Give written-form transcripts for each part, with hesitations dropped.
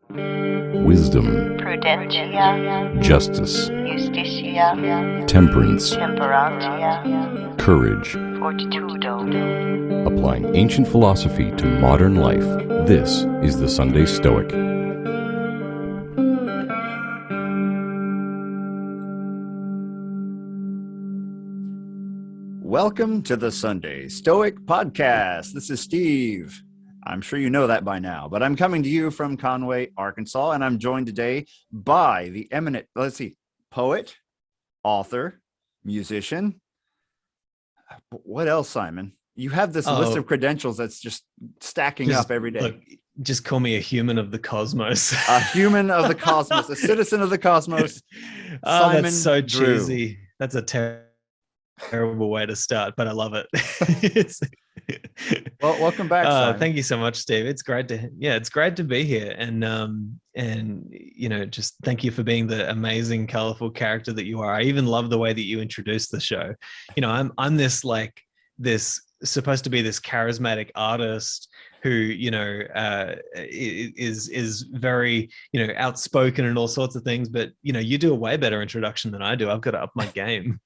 wisdom, prudentia, justice, justitia, temperance, temperantia, courage. fortitudo. Applying ancient philosophy to modern life, this is the Sunday Stoic. Welcome to the Sunday Stoic Podcast. This is Steve. I'm sure you know that by now, but I'm coming to you from Conway, Arkansas, and I'm joined today by the eminent, poet, author, musician. What else, Simon? You have this list of credentials that's just stacking up every day. Look, just call me a human of the cosmos. A human of the cosmos, a citizen of the cosmos. Simon that's so Drew. cheesy. That's a terrible way to start, but I love it. Well, welcome back, Simon. Thank you so much, Steve. It's great to be here, and just thank you for being the amazing, colorful character that you are. I even love the way that you introduced the show. I'm this supposed to be this charismatic artist who is very outspoken and all sorts of things, but you do a way better introduction than I do. I've got to up my game.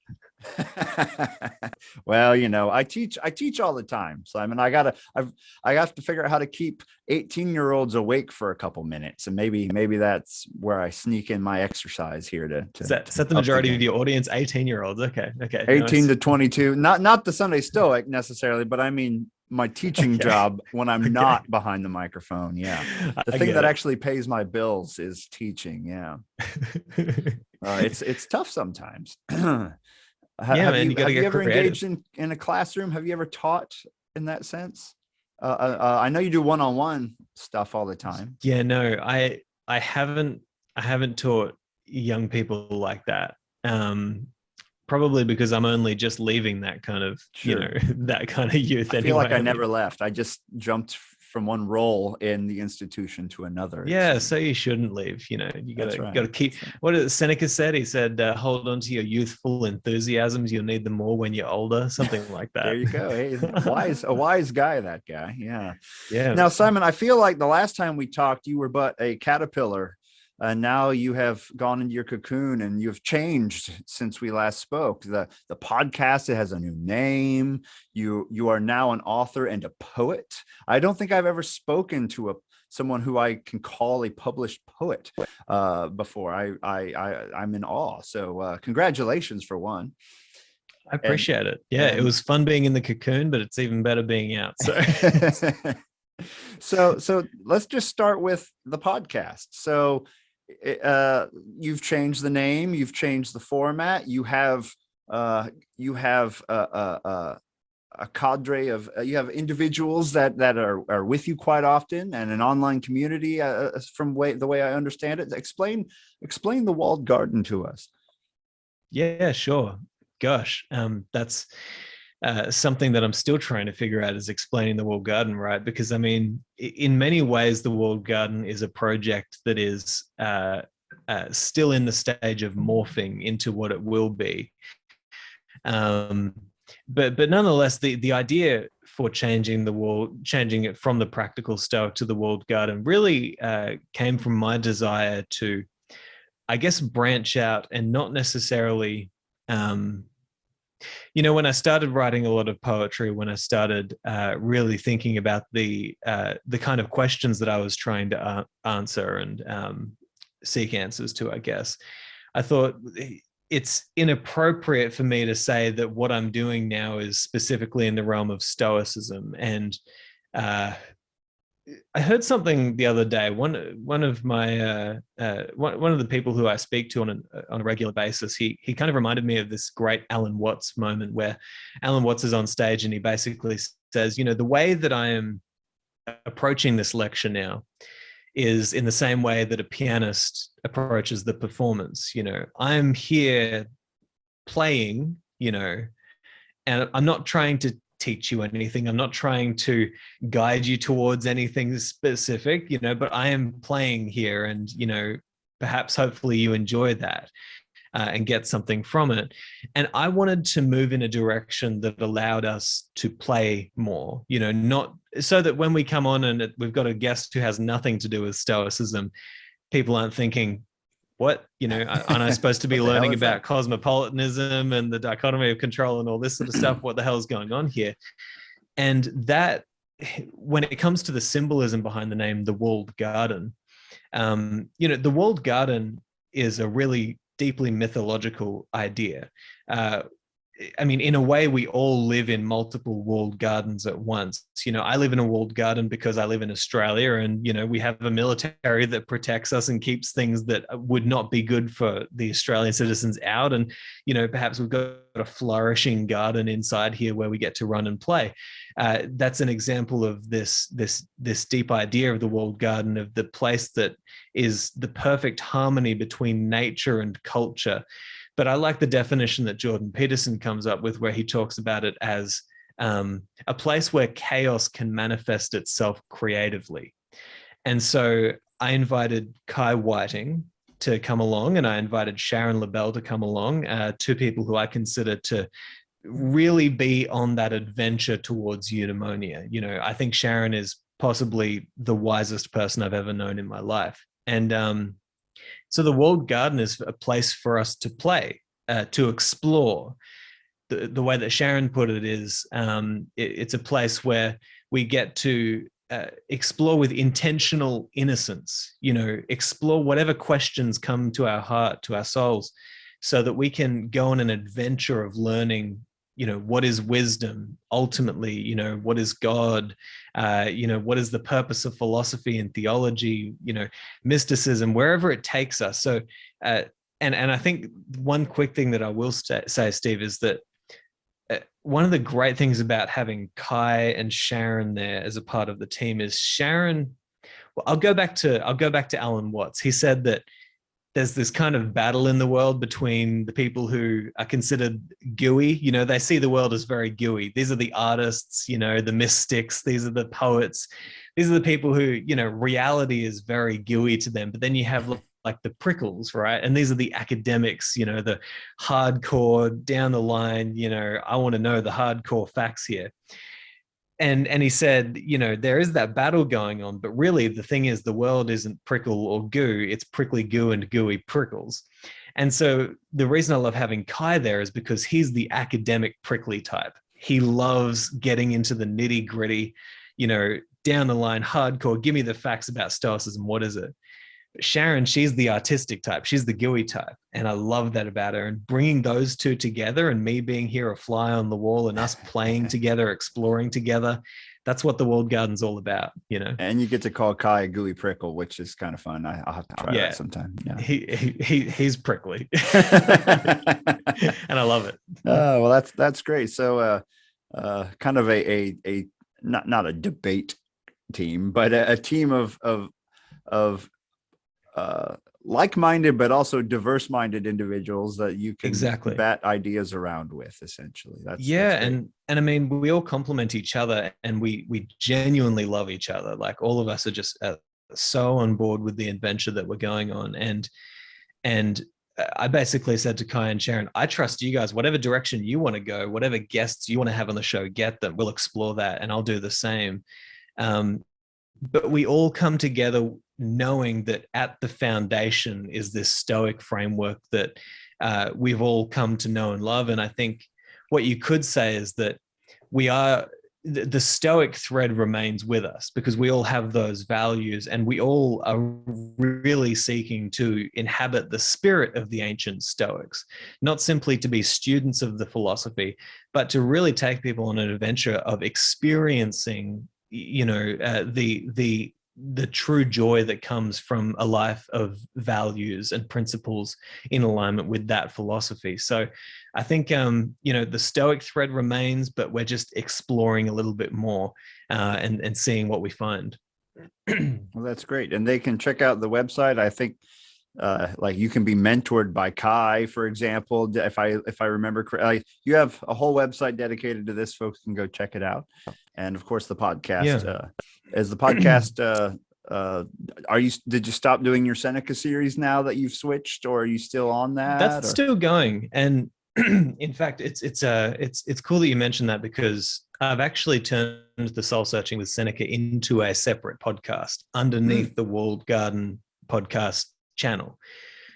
Well, I teach all the time, Simon. I have to figure out how to keep 18-year-olds awake for a couple minutes, and maybe that's where I sneak in my exercise here to set the majority of your audience 18-year-olds. Okay 18 to 22, not the Sunday Stoic necessarily, but I mean my teaching job when I'm not behind the microphone. Yeah, the thing that actually pays my bills is teaching. Yeah. It's tough sometimes. Have you ever engaged in a classroom? Have you ever taught in that sense? I know you do one-on-one stuff all the time. Yeah, no, I haven't taught young people like that. Probably because I'm only just leaving that kind of, that kind of youth. I feel like I never left. I just jumped from one role in the institution to another. Yeah, so you shouldn't leave. You gotta keep. What Seneca said? He said, "Hold on to your youthful enthusiasms. You'll need them more when you're older." Something like that. There you go. Hey, a wise guy. That guy. Yeah. Yeah. Now, Simon, I feel like the last time we talked, you were but a caterpillar. Now you have gone into your cocoon and you've changed since we last spoke. The podcast, it has a new name. You are now an author and a poet. I don't think I've ever spoken to someone who I can call a published poet before. I'm in awe. So congratulations for one. I appreciate it. Yeah, it was fun being in the cocoon, but it's even better being out. So let's just start with the podcast. So you've changed the name, you've changed the format, you have a cadre of you have individuals that are with you quite often, and an online community from the way I understand it. Explain the walled garden to us. Yeah, sure. Gosh, that's something that I'm still trying to figure out, is explaining the walled garden, right? Because I mean, in many ways, the walled garden is a project that is still in the stage of morphing into what it will be. But nonetheless, the idea for changing it from the practical Stoic to the walled garden really came from my desire to, I guess, branch out and not necessarily. When I started writing a lot of poetry, when I started really thinking about the kind of questions that I was trying to answer and seek answers to, I guess, I thought it's inappropriate for me to say that what I'm doing now is specifically in the realm of Stoicism. And I heard something the other day. One of the people who I speak to on a regular basis, he kind of reminded me of this great Alan Watts moment, where Alan Watts is on stage and he basically says, the way that I am approaching this lecture now is in the same way that a pianist approaches the performance. I'm here playing, and I'm not trying to teach you anything. I'm not trying to guide you towards anything specific, but I am playing here, and, perhaps hopefully you enjoy that. and get something from it. And I wanted to move in a direction that allowed us to play more, not so that when we come on and we've got a guest who has nothing to do with Stoicism, people aren't thinking, what, aren't I supposed to be learning about cosmopolitanism and the dichotomy of control and all this sort of stuff? What the hell is going on here? And that, when it comes to the symbolism behind the name, the walled garden, the walled garden is a really deeply mythological idea. In a way, we all live in multiple walled gardens at once. I live in a walled garden because I live in Australia, and, we have a military that protects us and keeps things that would not be good for the Australian citizens out. And, perhaps we've got a flourishing garden inside here where we get to run and play. That's an example of this deep idea of the walled garden, of the place that is the perfect harmony between nature and culture. But I like the definition that Jordan Peterson comes up with, where he talks about it as a place where chaos can manifest itself creatively. And so I invited Kai Whiting to come along, and I invited Sharon LaBelle to come along, two people who I consider to really be on that adventure towards eudaimonia. I think Sharon is possibly the wisest person I've ever known in my life. And so the walled garden is a place for us to play, to explore. The way that Sharon put it is, it's a place where we get to explore with intentional innocence, explore whatever questions come to our heart, to our souls, so that we can go on an adventure of learning, what is wisdom ultimately, what is God, what is the purpose of philosophy and theology, mysticism, wherever it takes us. So, and I think one quick thing that I will say, Steve, is that one of the great things about having Kai and Sharon there as a part of the team is Sharon. Well, I'll go back to Alan Watts. He said that there's this kind of battle in the world between the people who are considered gooey. They see the world as very gooey. These are the artists, the mystics. These are the poets. These are the people who, reality is very gooey to them. But then you have like the prickles, right? And these are the academics, the hardcore down the line, I want to know the hardcore facts here. And he said, there is that battle going on, but really the thing is, the world isn't prickle or goo, it's prickly goo and gooey prickles. And so the reason I love having Kai there is because he's the academic prickly type. He loves getting into the nitty gritty, down the line, hardcore, give me the facts about Stoicism, what is it? But Sharon, she's the artistic type. She's the gooey type. And I love that about her. And bringing those two together, and me being here, a fly on the wall, and us playing together, exploring together, that's what the walled garden's all about, And you get to call Kai a gooey prickle, which is kind of fun. I'll have to try that sometime. Yeah. He's prickly. And I love it. Well, that's great. So kind of a not a debate team, but a team of like-minded but also diverse-minded individuals that you can bat ideas around with, essentially. That's and I mean, we all complement each other, and we genuinely love each other. Like, all of us are just so on board with the adventure that we're going on. And I basically said to Kai and Sharon, I trust you guys. Whatever direction you want to go, whatever guests you want to have on the show, get them. We'll explore that, and I'll do the same. But we all come together knowing that at the foundation is this Stoic framework that we've all come to know and love. And I think what you could say is that the Stoic thread remains with us, because we all have those values, and we all are really seeking to inhabit the spirit of the ancient Stoics, not simply to be students of the philosophy, but to really take people on an adventure of experiencing, the true joy that comes from a life of values and principles in alignment with that philosophy. So I think, the Stoic thread remains, but we're just exploring a little bit more and seeing what we find. Well, that's great. And they can check out the website. I think like you can be mentored by Kai, for example, if I remember correctly. You have a whole website dedicated to this. Folks can go check it out. And of course, the podcast, as the podcast did you stop doing your Seneca series now that you've switched, or are you still on that? That's still going. And in fact, it's cool that you mentioned that, because I've actually turned the Soul Searching with Seneca into a separate podcast underneath the Walled Garden podcast channel.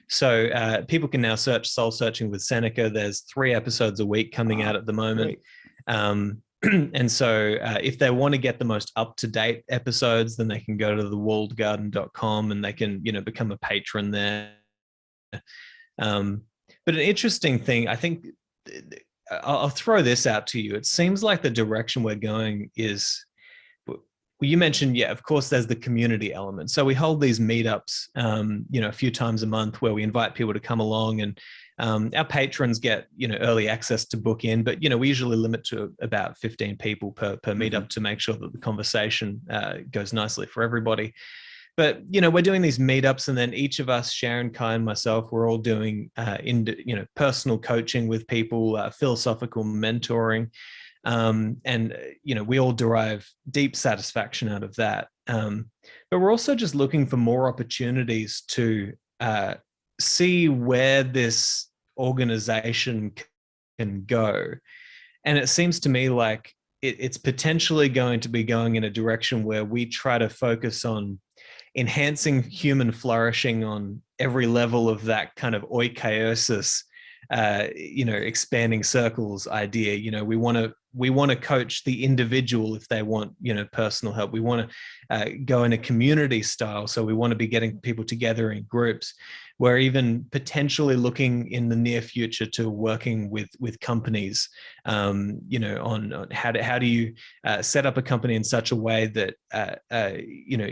So people can now search Soul Searching with Seneca. There's 3 episodes a week coming out at the moment. And so if they want to get the most up-to-date episodes, then they can go to thewalledgarden.com and they can, become a patron there. But an interesting thing, I think, I'll throw this out to you. It seems like the direction we're going is, well, you mentioned, of course, there's the community element. So we hold these meetups, a few times a month where we invite people to come along, and our patrons get, early access to book in, but, we usually limit to about 15 people per meetup to make sure that the conversation goes nicely for everybody. But, we're doing these meetups, and then each of us, Sharon, Kai, and myself, we're all doing, personal coaching with people, philosophical mentoring. And we all derive deep satisfaction out of that. But we're also just looking for more opportunities to see where this organization can go. And it seems to me like it's potentially going to be going in a direction where we try to focus on enhancing human flourishing on every level of that kind of oikeiosis, expanding circles idea. We want to coach the individual if they want, personal help. We want to go in a community style. So we want to be getting people together in groups. We're even potentially looking in the near future to working with companies, on how do you set up a company in such a way that,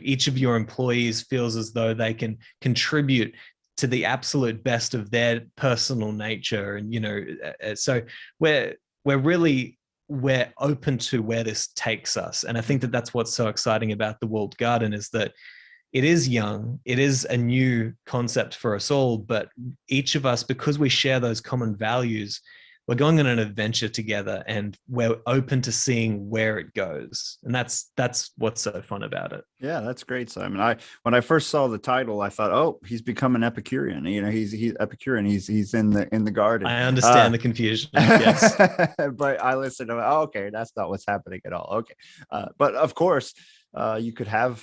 each of your employees feels as though they can contribute to the absolute best of their personal nature. And, so we're open to where this takes us. And I think that that's what's so exciting about the Walled Garden, is that it is young, it is a new concept for us all, but each of us, because we share those common values, we're going on an adventure together, and we're open to seeing where it goes. And that's what's so fun about it. Yeah, that's great, Simon. When I first saw the title, I thought, oh, he's become an Epicurean. He's Epicurean. He's in the garden. I understand the confusion. Yes. But I listened to, okay, that's not what's happening at all. Okay. But of course, you could have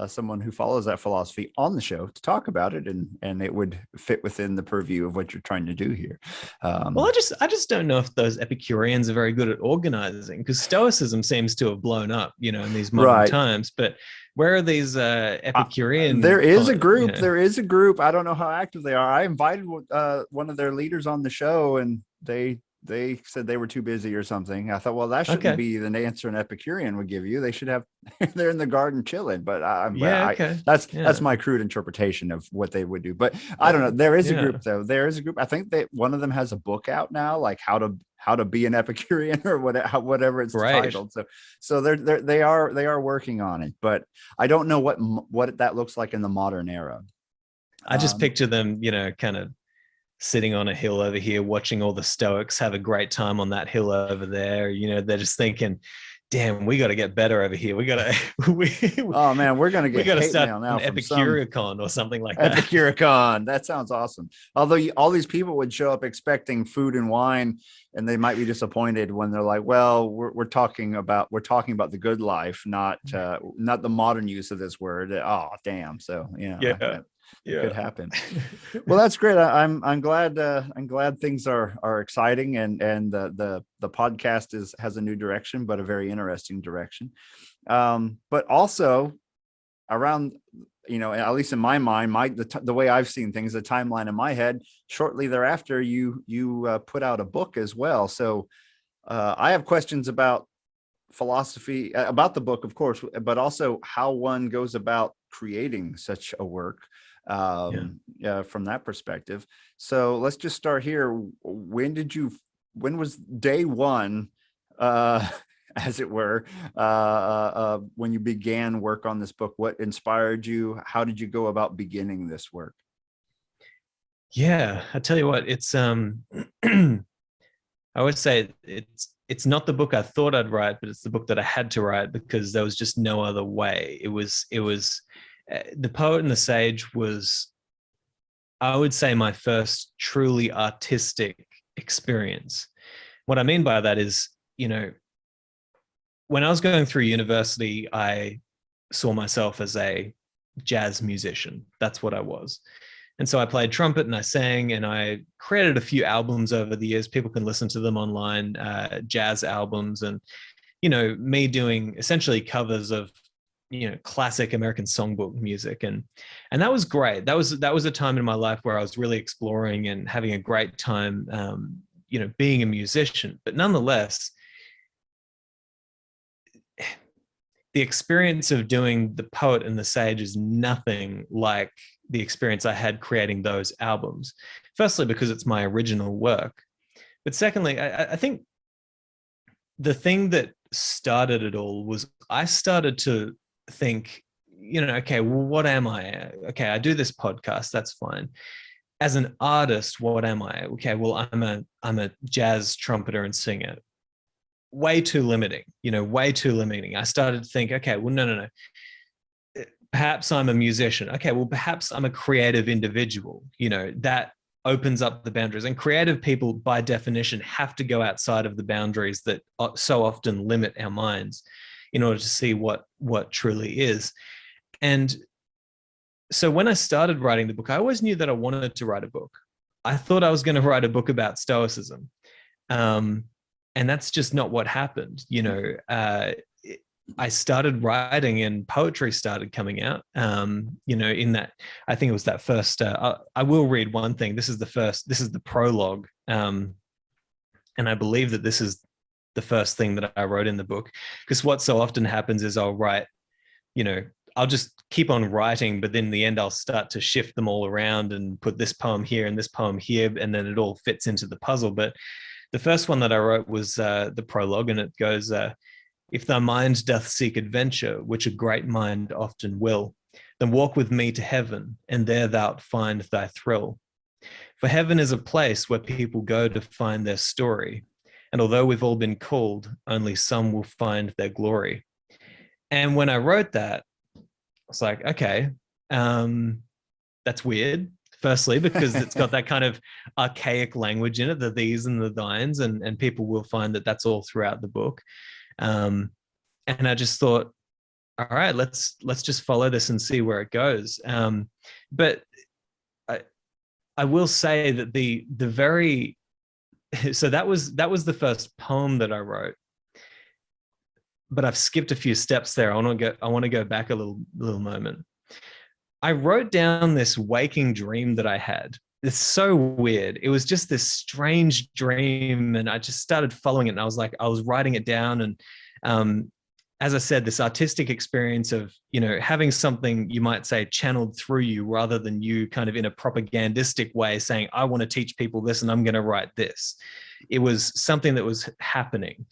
someone who follows that philosophy on the show to talk about it, and it would fit within the purview of what you're trying to do here. Well, I just don't know if those Epicureans are very good at organizing, because Stoicism seems to have blown up, in these modern times. But where are these Epicurean? There is a group. There is a group. I don't know how active they are. I invited one of their leaders on the show, and they said they were too busy or something. I thought, well, that shouldn't be the answer an Epicurean would give you. They should have, they're in the garden chilling. But that's my crude interpretation of what they would do. But I don't know. There is a group, though. There is a group. I think that one of them has a book out now, like how to be an Epicurean, or whatever it's titled. So they are working on it. But I don't know what that looks like in the modern era. I just picture them, kind of sitting on a hill over here, watching all the Stoics have a great time on that hill over there. They're just thinking, damn, we got to get better over here. We got to, oh man, we're going to get, we got to start now an Epicuricon or something like that. Epicuricon. That sounds awesome. Although all these people would show up expecting food and wine, and they might be disappointed when they're like, well, we're talking about the good life, not the modern use of this word. Oh, damn. So, it could happen. Well, that's great. I'm glad things are exciting, and the podcast has a new direction, but a very interesting direction. But also around, at least in my mind, the way I've seen things, the timeline in my head, shortly thereafter, you put out a book as well. So I have questions about philosophy, about the book, of course, but also how one goes about creating such a work. From that perspective. So let's just start here. When was day one, as it were, when you began work on this book? What inspired you? How did you go about beginning this work? Yeah, I tell you what, it's I always say it's not the book I thought I'd write, but it's the book that I had to write, because there was just no other way. It was The Poet and the Sage was, I would say, my first truly artistic experience. What I mean by that is, when I was going through university, I saw myself as a jazz musician. That's what I was. And so I played trumpet and I sang, and I created a few albums over the years. People can listen to them online, jazz albums, and, me doing essentially covers of, classic American songbook music. And that was great. That was a time in my life where I was really exploring and having a great time, being a musician. But nonetheless, the experience of doing The Poet and the Sage is nothing like the experience I had creating those albums. Firstly, because it's my original work. But secondly, I think the thing that started it all was I started to think, okay, well, what am I? Okay, I do this podcast, that's fine. As an artist, what am I? Okay, well, I'm a jazz trumpeter and singer. Way too limiting, way too limiting. I started to think, okay, well, no. Perhaps I'm a musician. Okay, well, perhaps I'm a creative individual. That opens up the boundaries. And creative people, by definition, have to go outside of the boundaries that so often limit our minds in order to see what truly is. And so when I started writing the book, I always knew that I wanted to write a book. I thought I was going to write a book about Stoicism. And that's just not what happened. I started writing and poetry started coming out, in that, I think it was that first, I will read one thing. This is the prologue. And I believe that this is the first thing that I wrote in the book, because what so often happens is I'll write, I'll just keep on writing, but then in the end, I'll start to shift them all around and put this poem here and this poem here, and then it all fits into the puzzle. But the first one that I wrote was the prologue, and it goes, if thy mind doth seek adventure, which a great mind often will, then walk with me to heaven, and there thou'lt find thy thrill. For heaven is a place where people go to find their story, and although we've all been called, only some will find their glory. And when I wrote that, I was like, okay, that's weird. Firstly, because it's got that kind of archaic language in it, the these and the thines, and people will find that that's all throughout the book. And I just thought, all right, let's just follow this and see where it goes. But I will say that the very, so that was the first poem that I wrote, but I've skipped a few steps there. I want to go back a little moment. I wrote down this waking dream that I had. It's so weird. It was just this strange dream, and I just started following it. And I was writing it down, and as I said, this artistic experience of having something, you might say, channeled through you, rather than you kind of in a propagandistic way saying, I want to teach people this and I'm going to write this. It was something that was happening,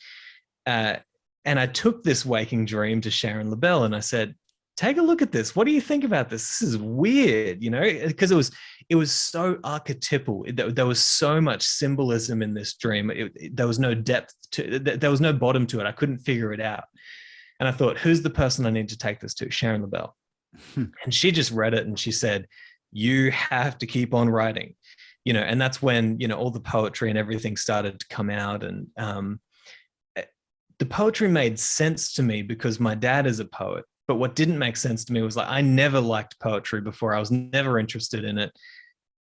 and I took this waking dream to Sharon LaBelle, and I said, take a look at this. What do you think about this? This is weird, because it was so archetypal. There was so much symbolism in this dream. There was no depth to it. There was no bottom to it. I couldn't figure it out. And I thought, who's the person I need to take this to? Sharon LaBelle. And she just read it and she said, you have to keep on writing, and that's when, all the poetry and everything started to come out. And the poetry made sense to me because my dad is a poet. But what didn't make sense to me was, like, I never liked poetry before. I was never interested in it.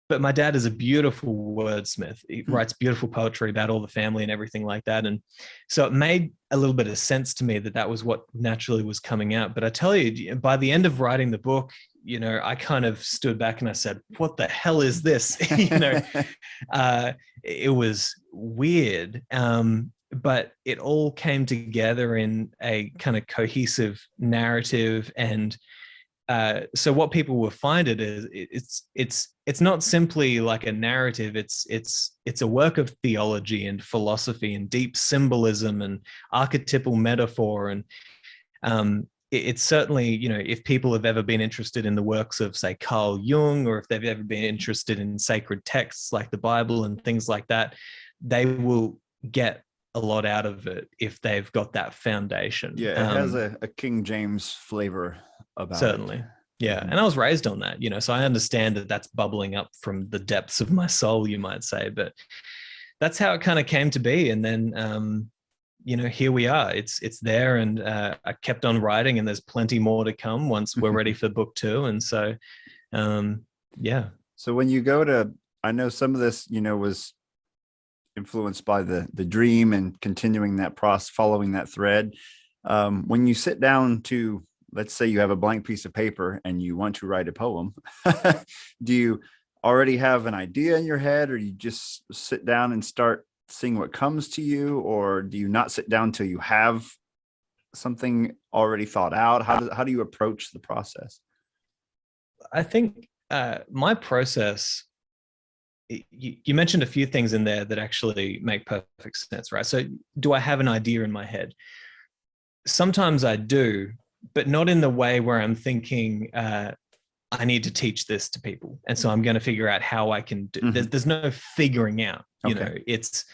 But my dad is a beautiful wordsmith. He writes beautiful poetry about all the family and everything like that. And so it made a little bit of sense to me that was what naturally was coming out. But I tell you, by the end of writing the book, I kind of stood back and I said, what the hell is this? It was weird. But it all came together in a kind of cohesive narrative. And so what people will find it is it's not simply like a narrative. It's a work of theology and philosophy and deep symbolism and archetypal metaphor. And it's certainly, if people have ever been interested in the works of, say, Carl Jung, or if they've ever been interested in sacred texts like the Bible and things like that, they will get a lot out of it if they've got that foundation. Yeah, it has a King James flavor about certainly. it. Yeah. Mhm. And I was raised on that, so I understand that that's bubbling up from the depths of my soul, you might say, but that's how it kind of came to be. And then, here we are. It's there, and I kept on writing, and there's plenty more to come once we're ready for book 2. And so, yeah. So when you go to, I know some of this, was influenced by the dream and continuing that process, following that thread. When you sit down to, let's say you have a blank piece of paper and you want to write a poem, do you already have an idea in your head, or you just sit down and start seeing what comes to you, or do you not sit down till you have something already thought out? How do you approach the process? I think my process, you mentioned a few things in there that actually make perfect sense, right? So do I have an idea in my head? Sometimes I do, but not in the way where I'm thinking, I need to teach this to people, and so I'm going to figure out how I can do. There's no figuring out. It's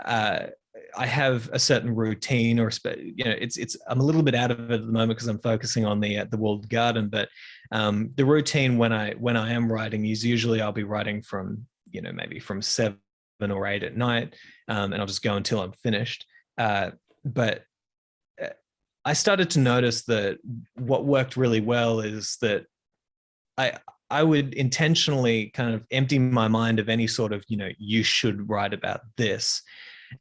I have a certain routine, or it's I'm a little bit out of it at the moment because I'm focusing on the walled garden. But the routine when I am writing is usually I'll be writing from maybe from 7 or 8 at night, and I'll just go until I'm finished. But I started to notice that what worked really well is that I would intentionally kind of empty my mind of any sort of, you should write about this.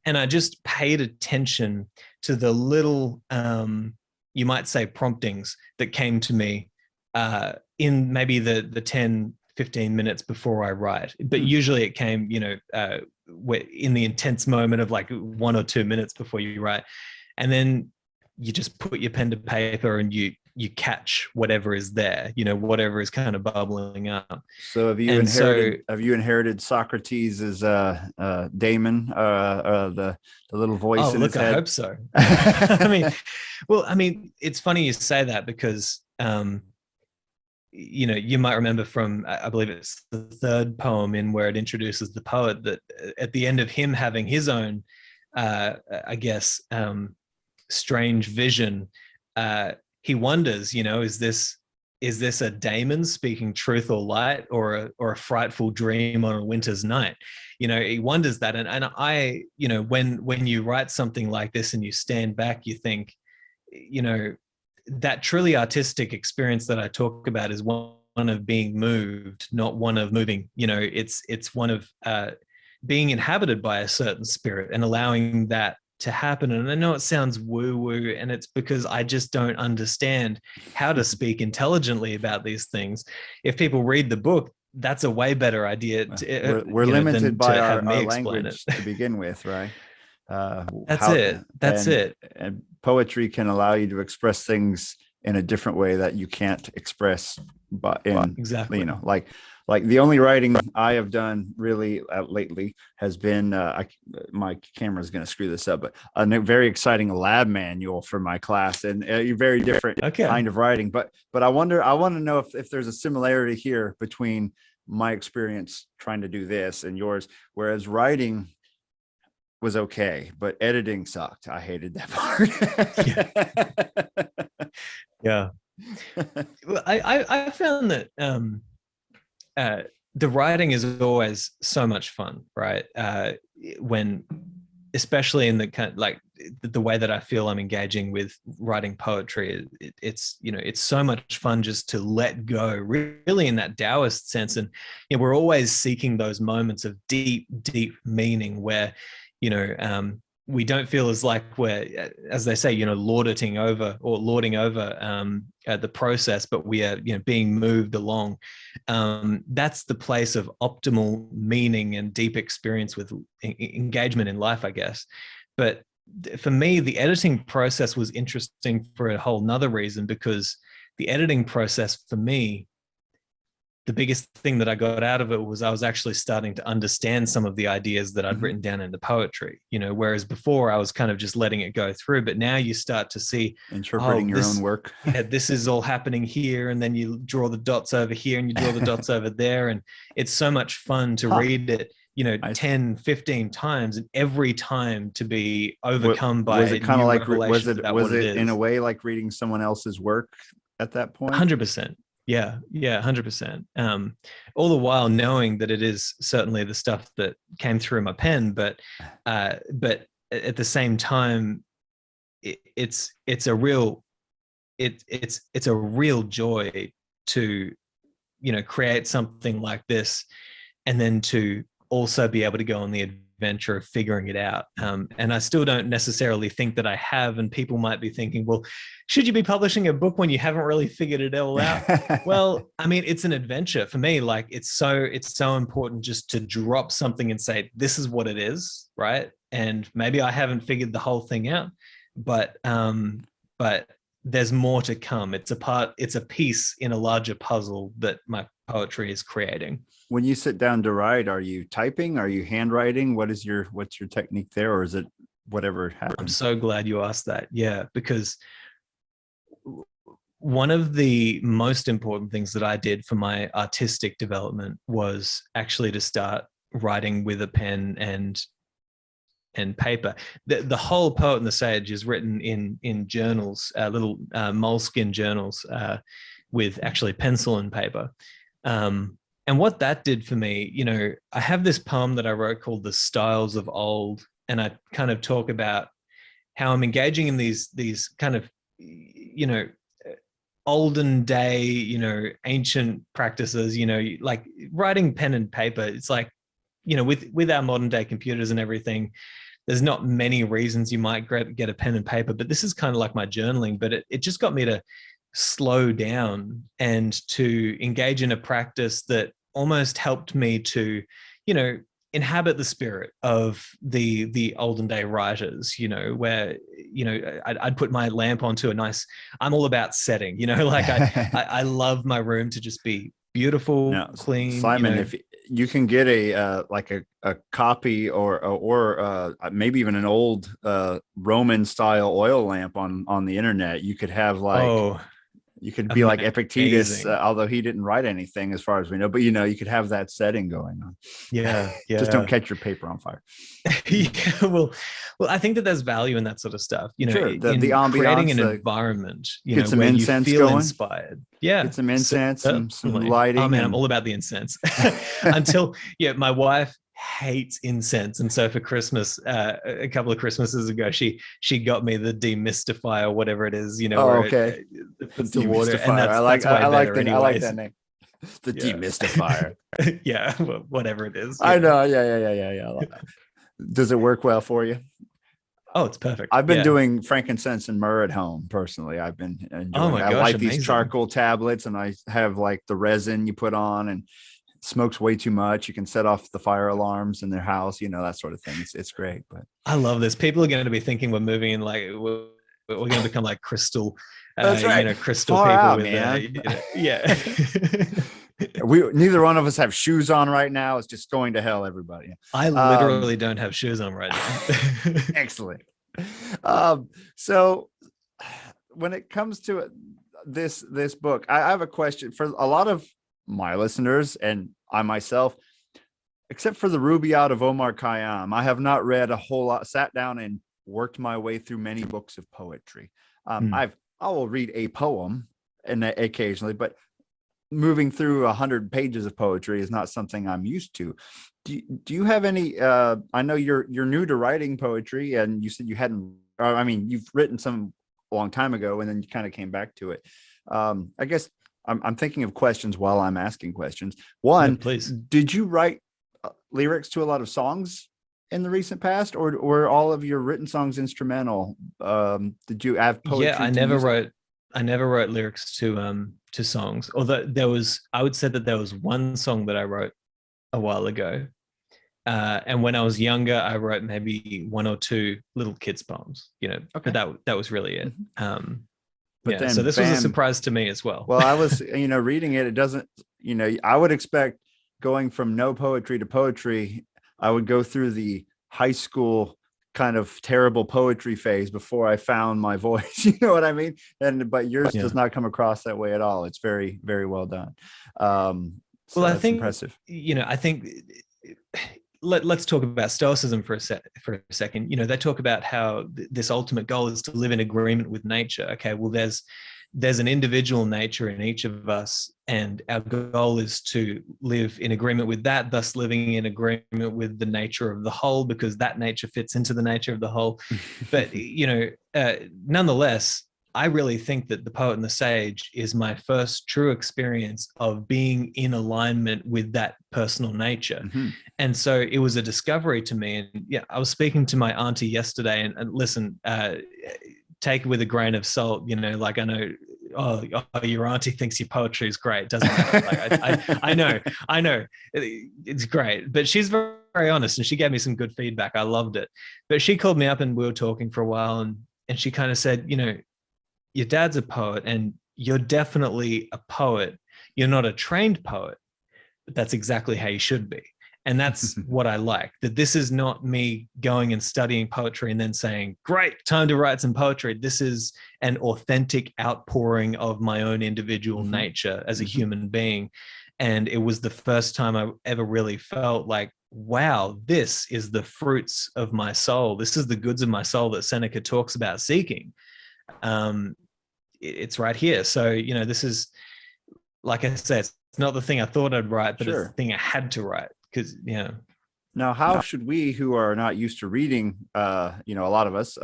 And I just paid attention to the little, you might say, promptings that came to me in maybe the 10, 15 minutes before I write. But usually it came, in the intense moment of like 1 or 2 minutes before you write. And then you just put your pen to paper and you catch whatever is there, whatever is kind of bubbling up. So have you inherited Socrates as Damon, the little voice in his head? I hope so. I mean, it's funny you say that because, you might remember from, I believe it's the 3rd poem in where it introduces the poet, that at the end of him having his own, strange vision, he wonders, is this a daemon speaking truth or light, or a frightful dream on a winter's night? He wonders that. And I, when you write something like this and you stand back, you think, that truly artistic experience that I talk about is one of being moved, not one of moving. It's one of being inhabited by a certain spirit and allowing that to happen. And I know it sounds woo-woo, and it's because I just don't understand how to speak intelligently about these things. If people read the book, that's a way better idea. We're limited by our language to begin with, right? That's it. And poetry can allow you to express things in a different way that you can't express, exactly. Like the only writing I have done really lately has been, my camera is going to screw this up, but a very exciting lab manual for my class, and a very different kind of writing. But I want to know if there's a similarity here between my experience trying to do this and yours, whereas writing was okay, but editing sucked. I hated that part. Yeah. Well, I found that the writing is always so much fun, right? When, especially in the kind of like the way that I feel I'm engaging with writing poetry, it's so much fun just to let go, really, in that Taoist sense. And we're always seeking those moments of deep, deep meaning where we don't feel as like we're, as they say, lording over the process, but we are, being moved along. That's the place of optimal meaning and deep experience with engagement in life, I guess. But for me, the editing process was interesting for a whole nother reason, because the editing process for me, the biggest thing that I got out of it was I was actually starting to understand some of the ideas that I'd written down in the poetry, whereas before I was kind of just letting it go through. But now you start to see interpreting your own work. Yeah, this is all happening here. And then you draw the dots over here and you draw the dots over there. And it's so much fun to read it, 10, 15 times, and every time to be overcome by was it kind of like, was it in a way like reading someone else's work at that point? 100%. Yeah, 100%. All the while knowing that it is certainly the stuff that came through my pen, but at the same time, it's a real it's a real joy to create something like this, and then to also be able to go on the adventure of figuring it out. And I still don't necessarily think that I have. And people might be thinking, well, should you be publishing a book when you haven't really figured it all out? Well, I mean, it's an adventure for me. Like it's so important just to drop something and say, this is what it is, right? And maybe I haven't figured the whole thing out, but there's more to come. It's a piece in a larger puzzle that my poetry is creating. When you sit down to write, are you typing? Are you handwriting? What's your technique there? Or is it whatever happens? I'm so glad you asked that. Yeah, because one of the most important things that I did for my artistic development was actually to start writing with a pen and paper. The whole Poet and the Sage is written in journals, little moleskin journals, with actually pencil and paper. And what that did for me, I have this poem that I wrote called The Styles of Old, and I kind of talk about how I'm engaging in these kind of, olden day, ancient practices, like writing pen and paper. It's like, with our modern day computers and everything, there's not many reasons you might get a pen and paper, but this is kind of like my journaling. But it just got me to slow down and to engage in a practice that almost helped me to, inhabit the spirit of the olden day writers, where, I'd put my lamp onto a nice, I'm all about setting, like I love my room to just be beautiful, now, clean. Simon, if you can get a copy or maybe even an old Roman style oil lamp on the internet, you could have you could be like Epictetus, although he didn't write anything as far as we know, but you could have that setting going on. Yeah. Just don't catch your paper on fire. Yeah, well, I think that there's value in that sort of stuff. Sure. The ambiance, creating an environment, get some where incense you feel going. Inspired. Yeah, get some incense, some lighting. Oh man, I'm all about the incense. Until my wife hates incense, and so for Christmas, a couple of Christmases ago, she got me the demystifier, whatever it is, okay. It puts the water, and I like that name. The demystifier. Yeah, whatever it is. I know. Yeah. Does it work well for you? Oh, it's perfect. I've been doing frankincense and myrrh at home personally. I've been enjoying. Oh my gosh, I like amazing. These charcoal tablets, and I have like the resin you put on, and smokes way too much. You can set off the fire alarms in their house, that sort of thing. It's great. But I love this. People are going to be thinking we're moving in, like we're going to become like crystal. That's right. Crystal far people out, with man. yeah. Neither one of us have shoes on right now. It's just going to hell, everybody. I literally don't have shoes on right now. Excellent. So when it comes to this book, I have a question for a lot of my listeners and I myself, except for the Rubaiyat of Omar Khayyam. I have not read a whole lot, sat down and worked my way through many books of poetry. I will read a poem and occasionally, but moving through 100 pages of poetry is not something I'm used to. Do you have any, I know you're new to writing poetry, and you said you hadn't, you've written some a long time ago and then you kind of came back to it. I guess I'm thinking of questions while I'm asking questions. One, please. Did you write lyrics to a lot of songs in the recent past, or were all of your written songs instrumental? Did you have poetry? Yeah, I never wrote lyrics to songs. Although I would say that there was one song that I wrote a while ago. And when I was younger, I wrote maybe one or two little kids poems, okay. But that was really it. But then, so this was a surprise to me as well. Well, I was, reading it. It doesn't, I would expect going from no poetry to poetry. I would go through the high school kind of terrible poetry phase before I found my voice. You know what I mean? But yours does not come across that way at all. It's very, very well done. So I think impressive. I think let's talk about Stoicism for a second. They talk about how this ultimate goal is to live in agreement with nature. Okay, well, there's there's an individual nature in each of us, and our goal is to live in agreement with that, thus living in agreement with the nature of the whole, because that nature fits into the nature of the whole. But nonetheless, I really think that The Poet and the Sage is my first true experience of being in alignment with that personal nature. Mm-hmm. And so it was a discovery to me. And yeah, I was speaking to my auntie yesterday, and listen, take it with a grain of salt, like I know, oh, your auntie thinks your poetry is great. Doesn't matter. Like, I know it's great, but she's very, very honest, and she gave me some good feedback. I loved it. But she called me up and we were talking for a while, and she kind of said, your dad's a poet and you're definitely a poet. You're not a trained poet, but that's exactly how you should be. And that's what I like, that this is not me going and studying poetry and then saying, great, time to write some poetry. This is an authentic outpouring of my own individual nature as a human being. And it was the first time I ever really felt like, wow, this is the fruits of my soul. This is the goods of my soul that Seneca talks about seeking. It's right here. So, this is, like I said, it's not the thing I thought I'd write, but it's the thing I had to write. Because, Now, how should we, who are not used to reading, a lot of us,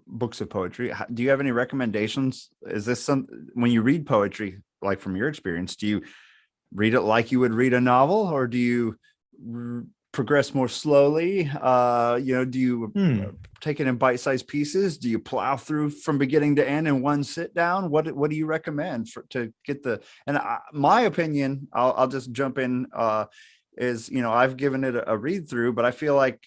books of poetry, do you have any recommendations? Is this when you read poetry, like from your experience, do you read it like you would read a novel, or do you progress more slowly? Do you take it in bite-sized pieces? Do you plow through from beginning to end in one sit down? What do you recommend to get my opinion? I'll just jump in. Is I've given it a read through, but I feel like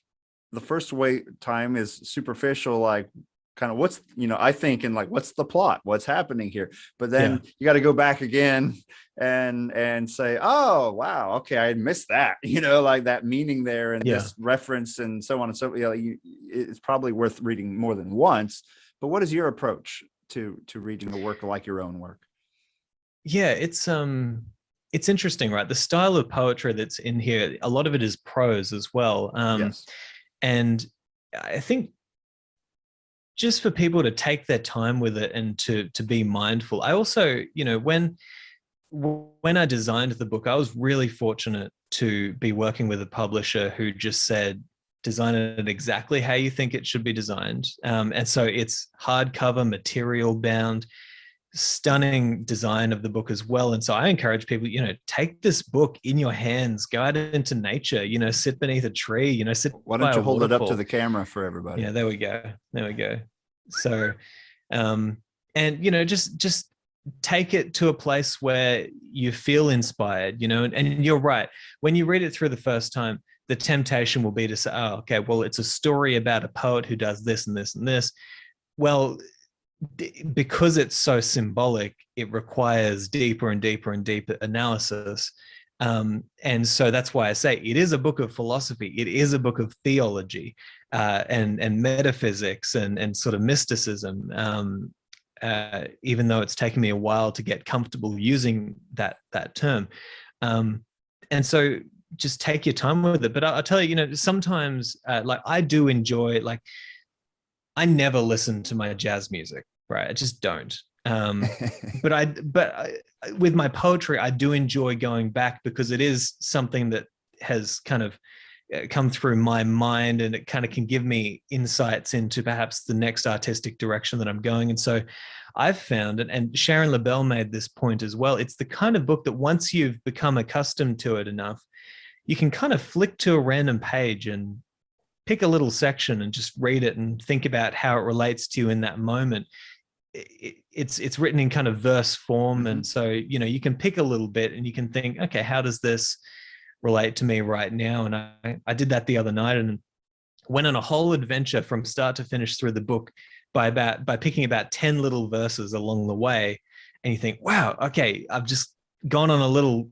the first time is superficial, like kind of what's I think, and like what's the plot, what's happening here, but then you got to go back again and say, oh wow, okay, I missed that, like that meaning there, and this reference and so on and so it's probably worth reading more than once. But what is your approach to reading a work like your own work? It's interesting, right? The style of poetry that's in here, a lot of it is prose as well. Yes. And I think just for people to take their time with it and to be mindful. I also, when I designed the book, I was really fortunate to be working with a publisher who just said, design it exactly how you think it should be designed. And so it's hardcover, material bound, stunning design of the book as well. And so I encourage people, take this book in your hands, go out into nature, sit beneath a tree, sit. Why don't you hold it up to the camera for everybody? Yeah, there we go. So, and just take it to a place where you feel inspired, and you're right. When you read it through the first time, the temptation will be to say, oh, okay, well, it's a story about a poet who does this and this and this. Well, because it's so symbolic, it requires deeper and deeper and deeper analysis. And so that's why I say it is a book of philosophy. It is a book of theology and metaphysics and sort of mysticism, even though it's taken me a while to get comfortable using that term. And so just take your time with it. But I'll tell you, sometimes like I do enjoy, like I never listen to my jazz music, right? I just don't. But with my poetry, I do enjoy going back because it is something that has kind of come through my mind, and it kind of can give me insights into perhaps the next artistic direction that I'm going. And so I've found, and Sharon LaBelle made this point as well, it's the kind of book that once you've become accustomed to it enough, you can kind of flick to a random page and pick a little section and just read it and think about how it relates to you in that moment. It's written in kind of verse form. And so, you can pick a little bit and you can think, okay, how does this relate to me right now? And I did that the other night and went on a whole adventure from start to finish through the book by picking about 10 little verses along the way. And you think, wow, okay, I've just gone on a little,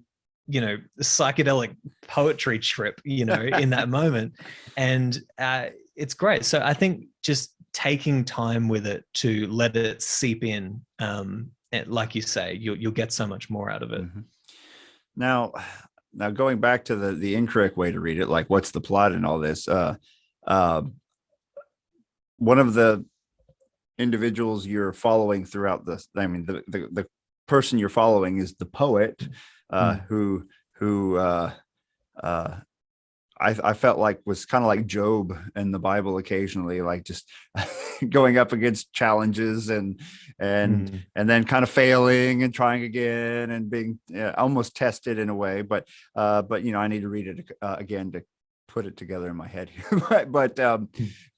psychedelic poetry trip, in that moment. And it's great. So I think just taking time with it to let it seep in, like you say, you'll get so much more out of it. Mm-hmm. Now going back to the incorrect way to read it, like what's the plot and all this, one of the individuals you're following throughout this. I mean, the person you're following is the poet, who I felt like was kind of like Job in the Bible occasionally, like just going up against challenges and then kind of failing and trying again and being almost tested in a way. But I need to read it again to put it together in my head here.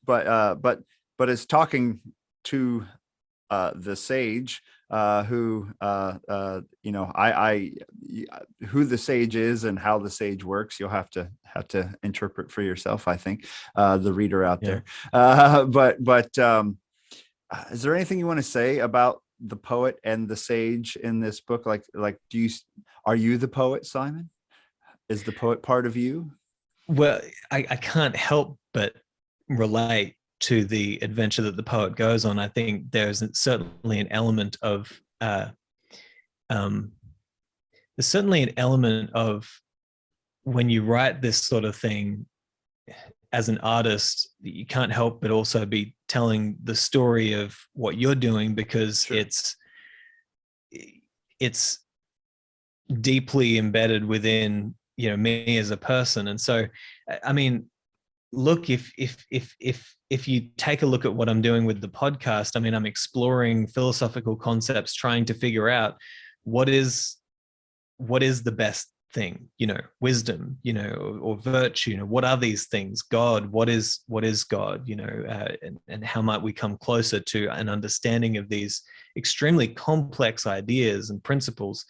but it's talking to the sage, who who the sage is and how the sage works. You'll have to interpret for yourself, I think, the reader out there. Is there anything you want to say about the poet and the sage in this book? Like, are you the poet, Simon? Is the poet part of you? Well, I can't help but relate to the adventure that the poet goes on. I think there's certainly an element of when you write this sort of thing as an artist, you can't help but also be telling the story of what you're doing, because Sure. it's deeply embedded within me as a person. And so, I mean, look, if you take a look at what I'm doing with the podcast, I mean, I'm exploring philosophical concepts, trying to figure out what is the best thing, wisdom, or virtue, what are these things? God, what is God, and how might we come closer to an understanding of these extremely complex ideas and principles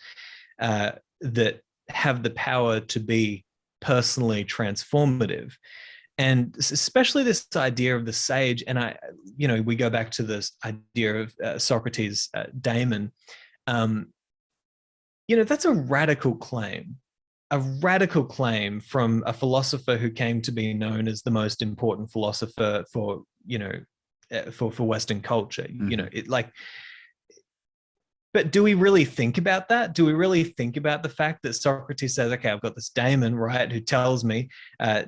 that have the power to be personally transformative. And especially this idea of the sage, and we go back to this idea of Socrates' daemon. That's a radical claim from a philosopher who came to be known as the most important philosopher for Western culture. Mm-hmm. But do we really think about that? Do we really think about the fact that Socrates says, okay, I've got this daemon, right, who tells me,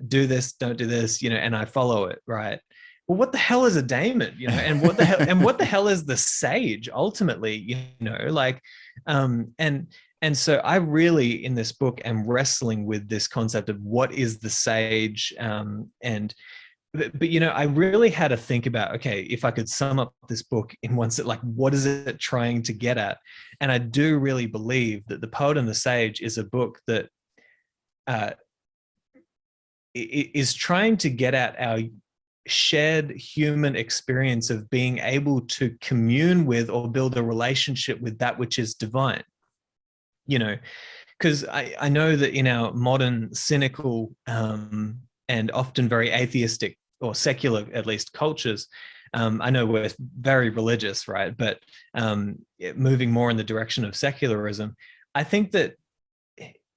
do this, don't do this, and I follow it, right? Well, what the hell is a daemon, and what the hell is the sage ultimately, and so I really, in this book, am wrestling with this concept of what is the sage, but I really had to think about, okay, if I could sum up this book in one set, like, what is it trying to get at? And I do really believe that The Poet and the Sage is a book that is trying to get at our shared human experience of being able to commune with or build a relationship with that which is divine. Because I know that in our modern cynical and often very atheistic or secular, at least, cultures, I know we're very religious, right? But moving more in the direction of secularism, I think that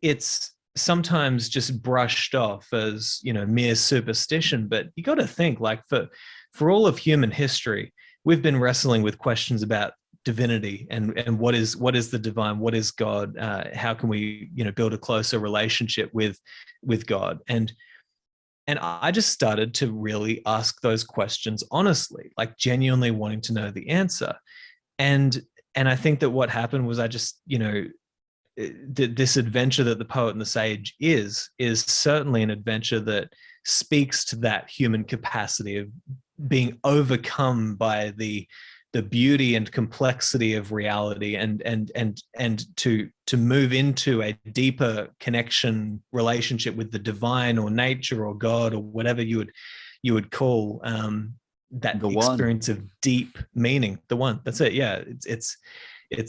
it's sometimes just brushed off as, mere superstition. But you got to think, like, for all of human history, we've been wrestling with questions about divinity and what is the divine, what is God, how can we build a closer relationship with God, and I just started to really ask those questions honestly, like genuinely wanting to know the answer. And I think that what happened was I just, this adventure that the poet and the sage is certainly an adventure that speaks to that human capacity of being overcome by the beauty and complexity of reality, and to move into a deeper connection, relationship with the divine or nature or God or whatever you would call that The experience one. of deep meaning. The one, that's it. Yeah, it's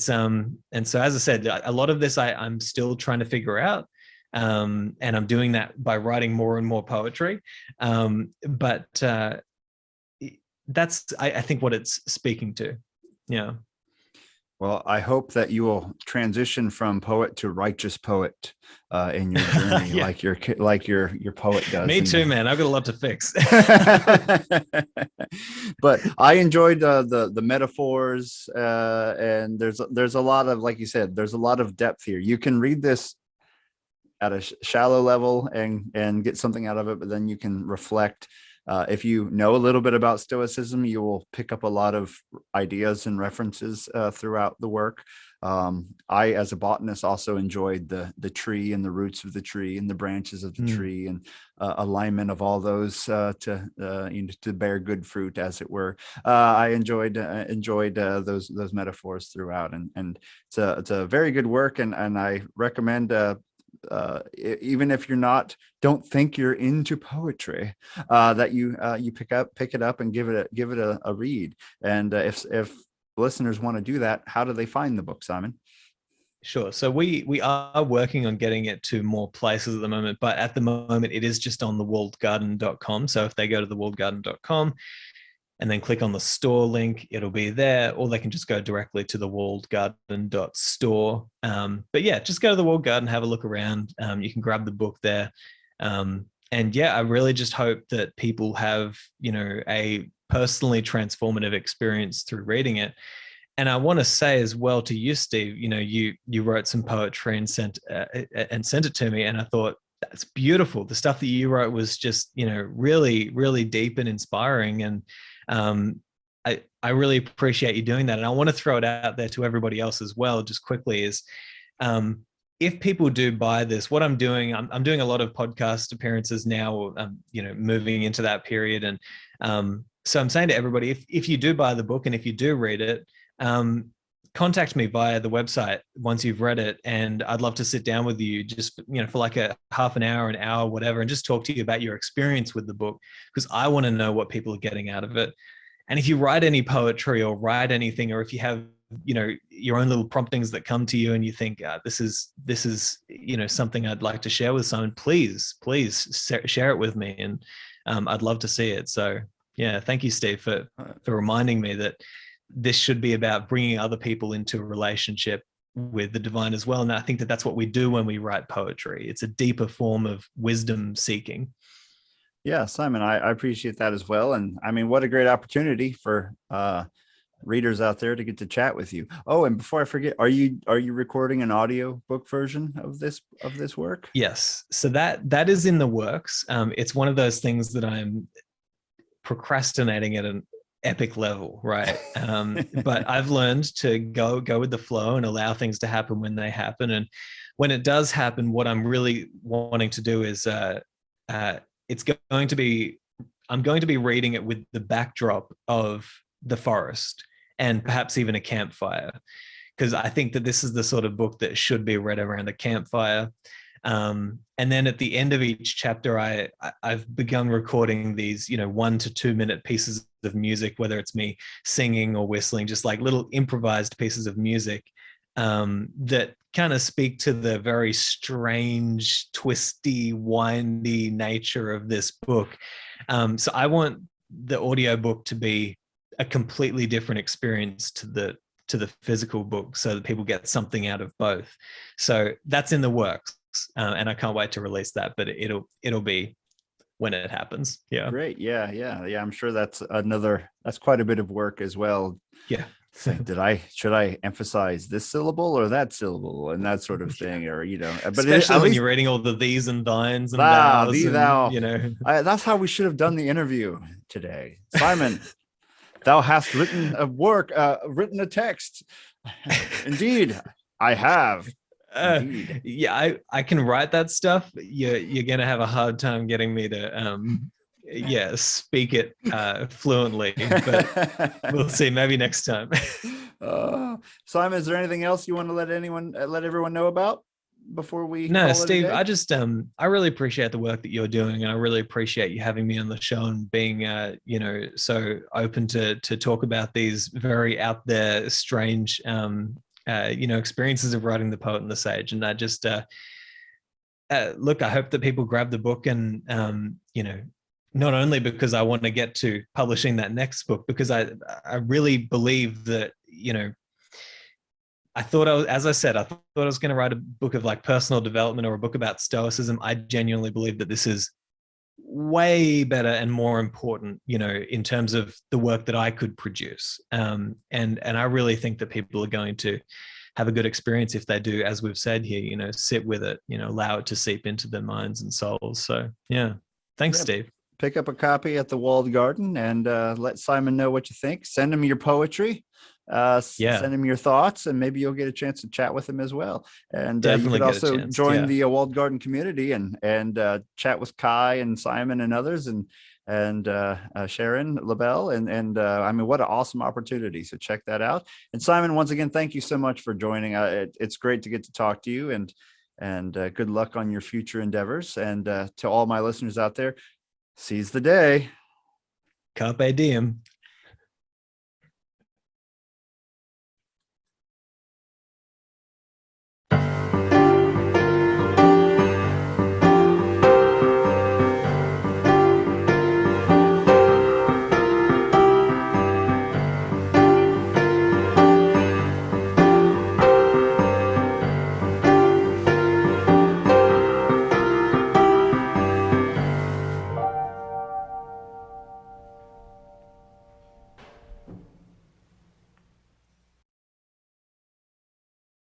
and so, as I said, a lot of this I'm still trying to figure out, and I'm doing that by writing more and more poetry, but that's I think what it's speaking to. Yeah. Well, I hope that you will transition from poet to righteous poet in your journey, Yeah. like your poet does. Me too, man. I've got a lot to fix. But I enjoyed the metaphors, and there's a lot of, like you said, there's a lot of depth here. You can read this at a shallow level and get something out of it, but then you can reflect if you know a little bit about Stoicism, you will pick up a lot of ideas and references throughout the work. I, as a botanist, also enjoyed the tree and the roots of the tree and the branches of the tree and alignment of all those to bear good fruit, as it were. I enjoyed those metaphors throughout, and it's a very good work, and I recommend. Even if you're don't think you're into poetry, that you pick it up and give it a read. And if listeners want to do that, how do they find the book, Simon? Sure. So we are working on getting it to more places at the moment, but at the moment it is just on thewalledgarden.com. So if they go to thewalledgarden.com and then click on the store link, it'll be there, or they can just go directly to thewalledgarden.store. But yeah, just go to the Walled Garden, have a look around. You can grab the book there. And yeah, I really just hope that people have, a personally transformative experience through reading it. And I want to say as well to you, Steve, you wrote some poetry and sent it to me, and I thought, that's beautiful. The stuff that you wrote was just, really, really deep and inspiring. And I really appreciate you doing that. And I want to throw it out there to everybody else as well, just quickly, is if people do buy this, what I'm doing a lot of podcast appearances now, moving into that period. And so I'm saying to everybody, if you do buy the book and if you do read it, contact me via the website once you've read it, and I'd love to sit down with you just for like a half an hour, whatever, and just talk to you about your experience with the book, because I want to know what people are getting out of it. And if you write any poetry or write anything, or if you have your own little promptings that come to you and you think this is something I'd like to share with someone, please share it with me, and I'd love to see it. So yeah, thank you, Steve, for reminding me that this should be about bringing other people into a relationship with the divine as well. And I think that that's what we do when we write poetry. It's a deeper form of wisdom seeking. Yeah, Simon, I appreciate that as well. And I mean, what a great opportunity for readers out there to get to chat with you. Oh, and before I forget, are you recording an audio book version of this work? Yes. So that is in the works. It's one of those things that I'm procrastinating at an epic level, right? But I've learned to go with the flow and allow things to happen when they happen. And when it does happen, what I'm really wanting to do is I'm going to be reading it with the backdrop of the forest and perhaps even a campfire, because I think that this is the sort of book that should be read around a campfire. And then at the end of each chapter, I've begun recording these, 1 to 2 minute pieces of music, whether it's me singing or whistling, just like little improvised pieces of music that kind of speak to the very strange, twisty, windy nature of this book. So I want the audiobook to be a completely different experience to the physical book, so that people get something out of both. So that's in the works. And I can't wait to release that, but it'll be when it happens. Yeah. Great. Yeah. I'm sure that's quite a bit of work as well. Yeah. Should I emphasize this syllable or that syllable and that sort of thing, or but especially when you're reading all the these and thines and thous, thee, and, thou. That's how we should have done the interview today, Simon. Thou hast written a text. Indeed, I have. Yeah, I can write that stuff. You're gonna have a hard time getting me to speak it fluently, but we'll see. Maybe next time. Simon, is there anything else you want to let everyone know about before we? No, Steve, I just I really appreciate the work that you're doing, and I really appreciate you having me on the show and being so open to talk about these very out there, strange experiences of writing The Poet and the Sage. And I just look, I hope that people grab the book, and not only because I want to get to publishing that next book, because I really believe that I thought I was going to write a book of like personal development or a book about Stoicism. I genuinely believe that this is way better and more important, in terms of the work that I could produce. And I really think that people are going to have a good experience if they do, as we've said here, sit with it, allow it to seep into their minds and souls. So yeah. Thanks, Steve. pick up a copy at the Walled Garden and let Simon know what you think. Send him your poetry. Send him your thoughts, and maybe you'll get a chance to chat with him as well. And you Definitely could get a also chance, join yeah. the Walled Garden community and chat with Kai and Simon and others and Sharon LaBelle. And I mean, what an awesome opportunity. So check that out. And Simon, once again, thank you so much for joining. It's great to get to talk to you, and good luck on your future endeavors. And to all my listeners out there, seize the day. Carpe diem.